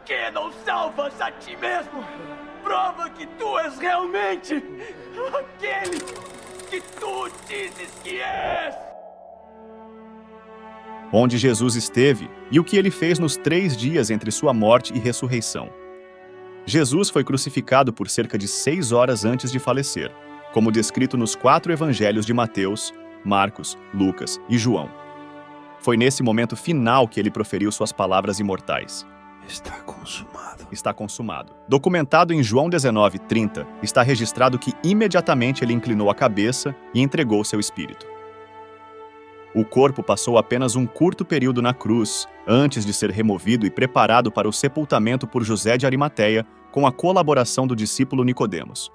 que não salvas a ti mesmo? Prova que tu és realmente aquele que tu dizes que és. Onde Jesus esteve e o que ele fez nos 3 dias entre sua morte e ressurreição. Jesus foi crucificado por cerca de 6 horas antes de falecer, como descrito nos 4 evangelhos de Mateus, Marcos, Lucas e João. Foi nesse momento final que ele proferiu suas palavras imortais. Está consumado. Está consumado. Documentado em João 19:30, está registrado que imediatamente ele inclinou a cabeça e entregou seu espírito. O corpo passou apenas um curto período na cruz, antes de ser removido e preparado para o sepultamento por José de Arimateia, com a colaboração do discípulo Nicodemos.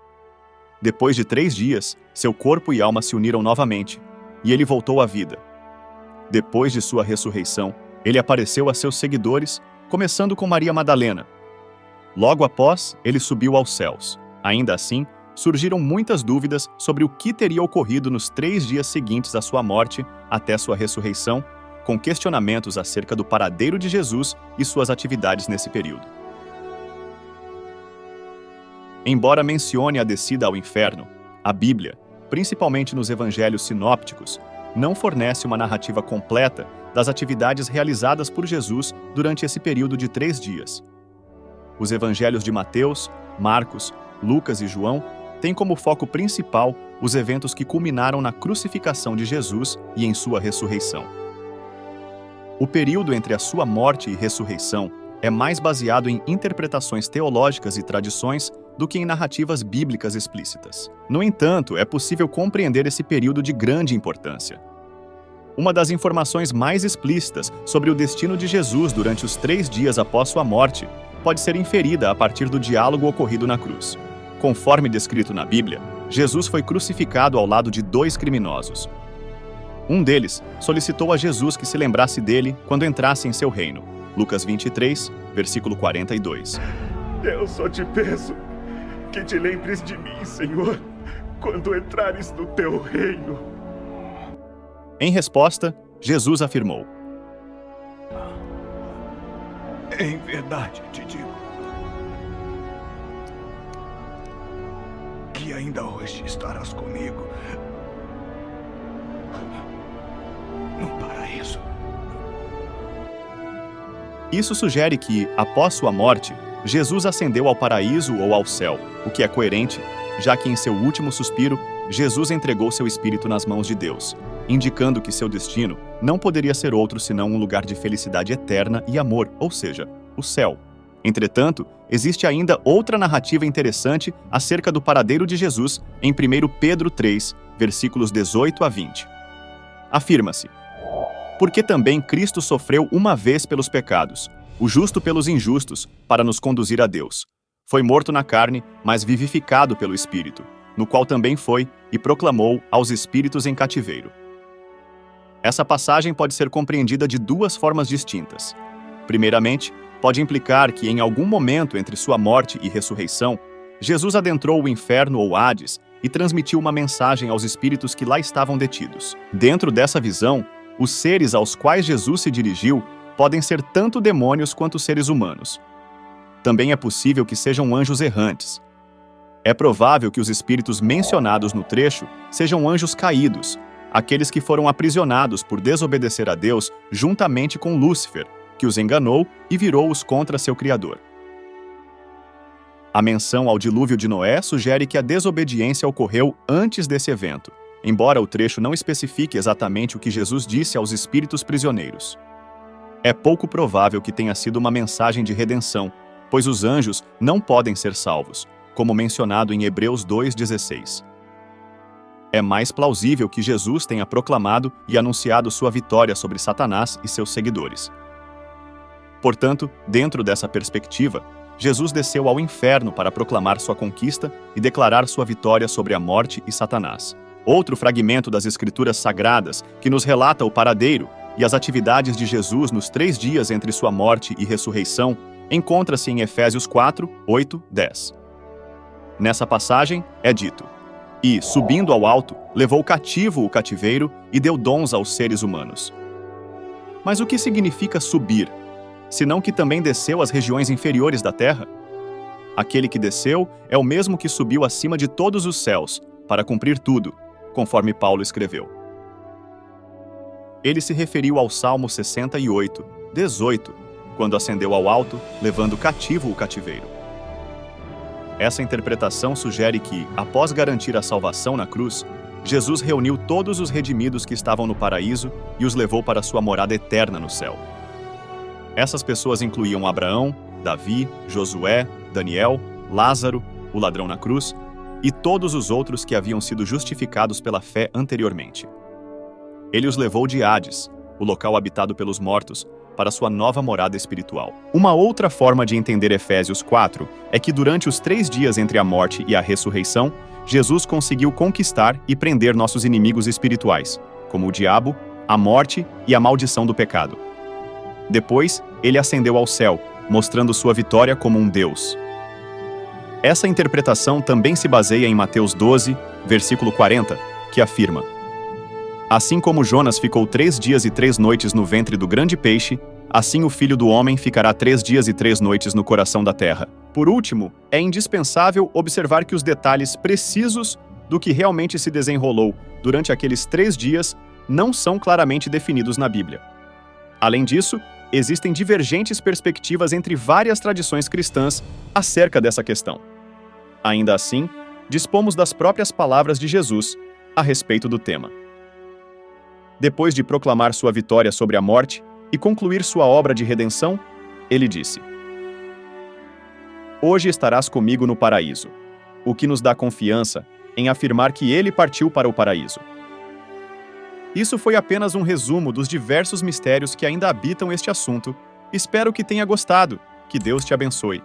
Depois de 3 dias, seu corpo e alma se uniram novamente, e ele voltou à vida. Depois de sua ressurreição, ele apareceu a seus seguidores, começando com Maria Madalena. Logo após, ele subiu aos céus. Ainda assim, surgiram muitas dúvidas sobre o que teria ocorrido nos 3 dias seguintes à sua morte até sua ressurreição, com questionamentos acerca do paradeiro de Jesus e suas atividades nesse período. Embora mencione a descida ao inferno, a Bíblia, principalmente nos evangelhos sinópticos, não fornece uma narrativa completa das atividades realizadas por Jesus durante esse período de 3 dias. Os evangelhos de Mateus, Marcos, Lucas e João têm como foco principal os eventos que culminaram na crucificação de Jesus e em sua ressurreição. O período entre a sua morte e ressurreição é mais baseado em interpretações teológicas e tradições do que em narrativas bíblicas explícitas. No entanto, é possível compreender esse período de grande importância. Uma das informações mais explícitas sobre o destino de Jesus durante os 3 dias após sua morte pode ser inferida a partir do diálogo ocorrido na cruz. Conforme descrito na Bíblia, Jesus foi crucificado ao lado de 2 criminosos. Um deles solicitou a Jesus que se lembrasse dele quando entrasse em seu reino. Lucas 23, versículo 42. Eu só te peço que te lembres de mim, Senhor, quando entrares no teu reino. Em resposta, Jesus afirmou: Em verdade te digo que ainda hoje estarás comigo no paraíso. Isso sugere que, após sua morte, Jesus ascendeu ao paraíso ou ao céu, o que é coerente, já que em seu último suspiro, Jesus entregou seu espírito nas mãos de Deus, indicando que seu destino não poderia ser outro senão um lugar de felicidade eterna e amor, ou seja, o céu. Entretanto, existe ainda outra narrativa interessante acerca do paradeiro de Jesus em 1 Pedro 3, versículos 18 a 20. Afirma-se: porque também Cristo sofreu uma vez pelos pecados, o justo pelos injustos, para nos conduzir a Deus. Foi morto na carne, mas vivificado pelo Espírito, no qual também foi e proclamou aos espíritos em cativeiro. Essa passagem pode ser compreendida de 2 formas distintas. Primeiramente, pode implicar que em algum momento entre sua morte e ressurreição, Jesus adentrou o inferno ou Hades e transmitiu uma mensagem aos espíritos que lá estavam detidos. Dentro dessa visão, os seres aos quais Jesus se dirigiu podem ser tanto demônios quanto seres humanos. Também é possível que sejam anjos errantes. É provável que os espíritos mencionados no trecho sejam anjos caídos, aqueles que foram aprisionados por desobedecer a Deus juntamente com Lúcifer, que os enganou e virou-os contra seu Criador. A menção ao dilúvio de Noé sugere que a desobediência ocorreu antes desse evento, embora o trecho não especifique exatamente o que Jesus disse aos espíritos prisioneiros. É pouco provável que tenha sido uma mensagem de redenção, pois os anjos não podem ser salvos, como mencionado em Hebreus 2,16. É mais plausível que Jesus tenha proclamado e anunciado sua vitória sobre Satanás e seus seguidores. Portanto, dentro dessa perspectiva, Jesus desceu ao inferno para proclamar sua conquista e declarar sua vitória sobre a morte e Satanás. Outro fragmento das Escrituras Sagradas que nos relata o paradeiro e as atividades de Jesus nos 3 dias entre sua morte e ressurreição encontra-se em Efésios 4, 8, 10. Nessa passagem é dito: e, subindo ao alto, levou cativo o cativeiro e deu dons aos seres humanos. Mas o que significa subir? senão que também desceu às regiões inferiores da terra? Aquele que desceu é o mesmo que subiu acima de todos os céus, para cumprir tudo, conforme Paulo escreveu. Ele se referiu ao Salmo 68, 18, quando ascendeu ao alto, levando cativo o cativeiro. Essa interpretação sugere que, após garantir a salvação na cruz, Jesus reuniu todos os redimidos que estavam no paraíso e os levou para sua morada eterna no céu. Essas pessoas incluíam Abraão, Davi, Josué, Daniel, Lázaro, o ladrão na cruz, e todos os outros que haviam sido justificados pela fé anteriormente. Ele os levou de Hades, o local habitado pelos mortos, para sua nova morada espiritual. Uma outra forma de entender Efésios 4 é que durante os 3 dias entre a morte e a ressurreição, Jesus conseguiu conquistar e prender nossos inimigos espirituais, como o diabo, a morte e a maldição do pecado. Depois, ele ascendeu ao céu, mostrando sua vitória como um Deus. Essa interpretação também se baseia em Mateus 12, versículo 40, que afirma: assim como Jonas ficou 3 dias e 3 noites no ventre do grande peixe, assim o Filho do Homem ficará 3 dias e 3 noites no coração da terra. Por último, é indispensável observar que os detalhes precisos do que realmente se desenrolou durante aqueles 3 dias não são claramente definidos na Bíblia. Além disso, existem divergentes perspectivas entre várias tradições cristãs acerca dessa questão. Ainda assim, dispomos das próprias palavras de Jesus a respeito do tema. Depois de proclamar sua vitória sobre a morte e concluir sua obra de redenção, ele disse: hoje estarás comigo no paraíso, o que nos dá confiança em afirmar que ele partiu para o paraíso. Isso foi apenas um resumo dos diversos mistérios que ainda habitam este assunto. Espero que tenha gostado. Que Deus te abençoe.